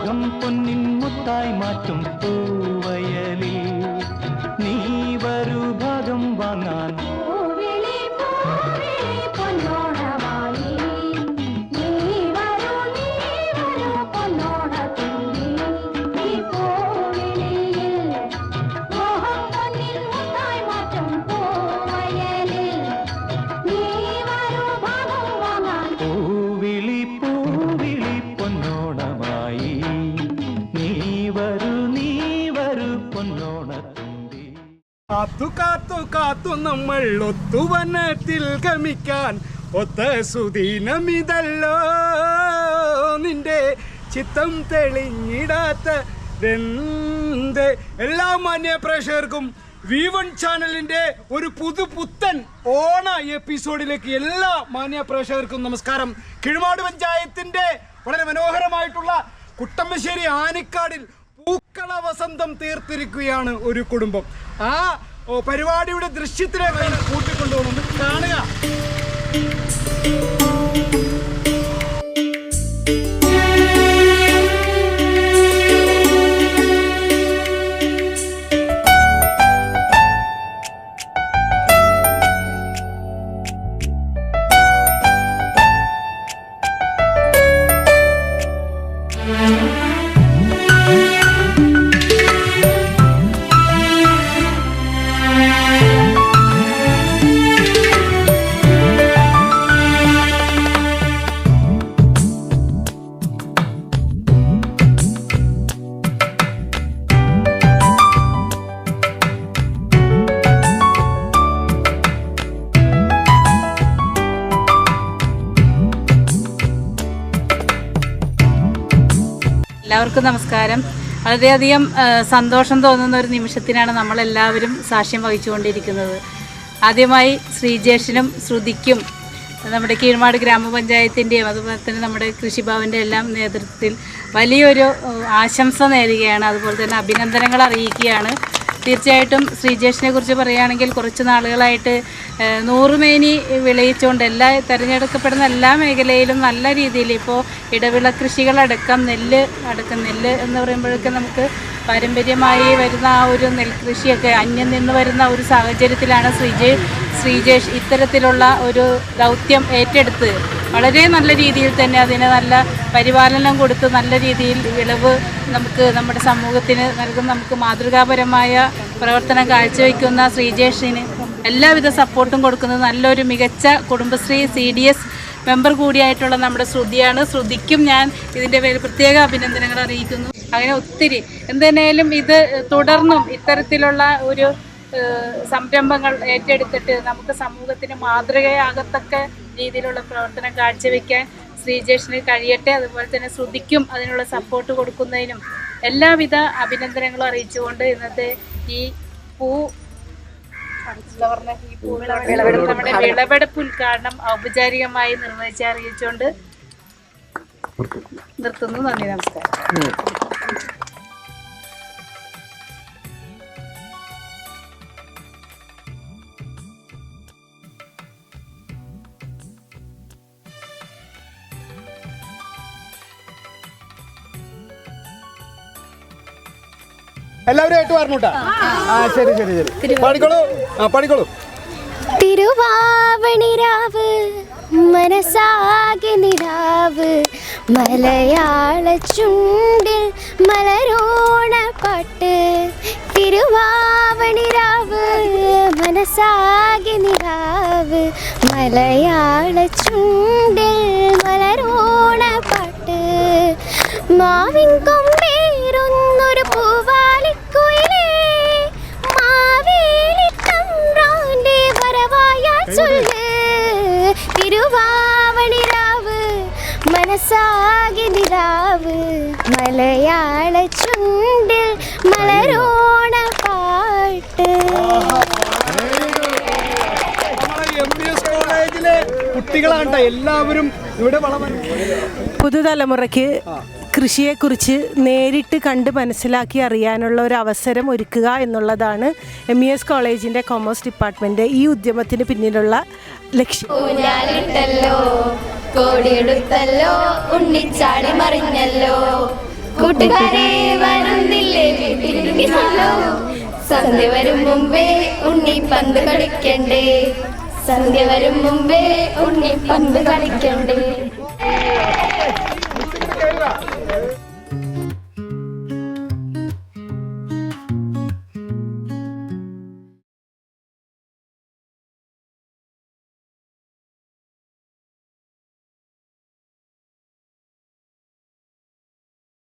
മോഹം പൊന്നിൻ മുത്തായി മാറ്റും പൂവയലിൽ നീ വരൂ ഭാഗം വാങ്ങാൻ. കാത്തു കാത്തു കാത്തു നമ്മൾ ഒത്തുവനത്തിൽ ഗമിക്കാൻ ഒത്ത സുദീനമിതല്ലോ നിന്റെ ചിത്തം തെളിഞ്ഞിടാത്തതെന്ത്. എല്ലാ മാന്യ പ്രേക്ഷകർക്കും V1 ചാനലിന്റെ ഒരു പുതുപുത്തൻ ഓണ എപ്പിസോഡിലേക്ക് എല്ലാ മാന്യ പ്രേക്ഷകർക്കും നമസ്കാരം. കിഴുമാട് പഞ്ചായത്തിന്റെ വളരെ മനോഹരമായിട്ടുള്ള കുട്ടമ്പശ്ശേരി ആനിക്കാടിൽ പൂക്കള വസന്തം തീർത്തിരിക്കുകയാണ് ഒരു കുടുംബം. ആ പരിപാടിയുടെ ദൃശ്യത്തിലേക്കാണ് കൂട്ടിക്കൊണ്ടുപോകുന്നത്. കാണുക. എല്ലാവർക്കും നമസ്കാരം. വളരെയധികം സന്തോഷം തോന്നുന്ന ഒരു നിമിഷത്തിനാണ് നമ്മളെല്ലാവരും സാക്ഷ്യം വഹിച്ചുകൊണ്ടിരിക്കുന്നത്. ആദ്യമായി ശ്രീജേഷിനും ശ്രുതിക്കും നമ്മുടെ കീഴ്മാട് ഗ്രാമപഞ്ചായത്തിൻ്റെയും അതുപോലെ തന്നെ നമ്മുടെ കൃഷിഭവൻ്റെ എല്ലാം നേതൃത്വത്തിൽ വലിയൊരു ആശംസ നേരുകയാണ്. അതുപോലെ തന്നെ അഭിനന്ദനങ്ങൾ അറിയിക്കുകയാണ്. തീർച്ചയായിട്ടും ശ്രീജേഷിനെ കുറിച്ച് പറയുകയാണെങ്കിൽ കുറച്ച് നാളുകളായിട്ട് നൂറുമേനി വിളയിച്ചുകൊണ്ട് തിരഞ്ഞെടുക്കപ്പെടുന്ന എല്ലാ മേഖലയിലും നല്ല രീതിയിൽ ഇപ്പോൾ ഇടവിള കൃഷികളടക്കം നെല്ല് എന്ന് പറയുമ്പോഴൊക്കെ നമുക്ക് പാരമ്പര്യമായി വരുന്ന ആ ഒരു നെൽകൃഷിയൊക്കെ അന്യം നിന്ന് വരുന്ന ഒരു സാഹചര്യത്തിലാണ് ശ്രീജേഷ് ഇത്തരത്തിലുള്ള ഒരു ദൗത്യം ഏറ്റെടുത്ത് വളരെ നല്ല രീതിയിൽ തന്നെ അതിന് നല്ല പരിപാലനം കൊടുത്ത് നല്ല രീതിയിൽ വിളവ് നമുക്ക് നമ്മുടെ സമൂഹത്തിന് നൽകുന്ന നമുക്ക് മാതൃകാപരമായ പ്രവർത്തനം കാഴ്ചവെക്കുന്ന ശ്രീജേഷിന് എല്ലാവിധ സപ്പോർട്ടും കൊടുക്കുന്നത് നല്ലൊരു മികച്ച കുടുംബശ്രീ CDS മെമ്പർ കൂടിയായിട്ടുള്ള നമ്മുടെ ശ്രുതിയാണ്. ശ്രുതിക്കും ഞാൻ ഇതിൻ്റെ പേരിൽ പ്രത്യേക അഭിനന്ദനങ്ങൾ അറിയിക്കുന്നു. അങ്ങനെ ഒത്തിരി എന്തിനേലും ഇത് തുടർന്നും ഇത്തരത്തിലുള്ള ഒരു സംരംഭങ്ങൾ ഏറ്റെടുത്തിട്ട് നമുക്ക് സമൂഹത്തിന് മാതൃകയാകത്തക്ക രീതിയിലുള്ള പ്രവർത്തനം കാഴ്ചവെക്കാൻ ശ്രീജേഷിന് കഴിയട്ടെ. അതുപോലെ തന്നെ ശ്രുതിക്കും അതിനുള്ള സപ്പോർട്ട് കൊടുക്കുന്നതിനും എല്ലാവിധ അഭിനന്ദനങ്ങളും അറിയിച്ചുകൊണ്ട് ഇന്നത്തെ ഈ നമ്മുടെ വിളവെടുപ്പ് ഉദ്ഘാടനം ഔപചാരികമായി നിർവഹിച്ച് അറിയിച്ചുകൊണ്ട് നിർത്തുന്നു. നന്ദി, നമസ്കാരം. എല്ലാവരും ആയിട്ട് പറഞ്ഞൂട്ടാ. ശരി ശരി ശരി, പാടിക്കോളൂ. തിരുവാവണിരാവ് മനസാകെ നിലാവ് മലയാള ചുണ്ടിൽ മലരോണ പാട്ട്. തിരുവാവണിരാവ് മനസാകെ നിലാവ് മലയാള ചുണ്ടിൽ മലരോണ പാട്ട്. മാവിൻ കൊമ്പേറുന്നൊരു പൂവാലിക്കുയിലേ മാവേലി തമ്പ്രാന്റെ വരവായാൽ ചൊല്ല്. തിരുവാവണിരാവ് മനസാകെ നിലാവ് മലയാള ചുണ്ടിൽ മലരോണ പാട്ട്. കോളേജിലെ കുട്ടികളാണ് എല്ലാവരും ഇവിടെ. പുതുതലമുറയ്ക്ക് കൃഷിയെക്കുറിച്ച് നേരിട്ട് കണ്ട് മനസ്സിലാക്കി അറിയാനുള്ള ഒരു അവസരം ഒരുക്കുക എന്നുള്ളതാണ് MES കോളേജിൻ്റെ കൊമേഴ്സ് ഡിപ്പാർട്ട്മെൻറ്റ് ഈ ഉദ്യമത്തിന് പിന്നിലുള്ള ലക്ഷ്യം. കോടിയെടുത്തല്ലോ ഉണ്ണിച്ചാടി മറിഞ്ഞല്ലോ കൂട്ടുകാരെ വരുന്നില്ലേ വീട്ടിലിരുന്നാലോ സന്ധ്യ വരും മുമ്പേ ഉണ്ണി പന്ത് കളിക്കണ്ടേ സന്ധ്യ വരും മുമ്പേ ഉണ്ണി പന്ത് കളിക്കണ്ടേ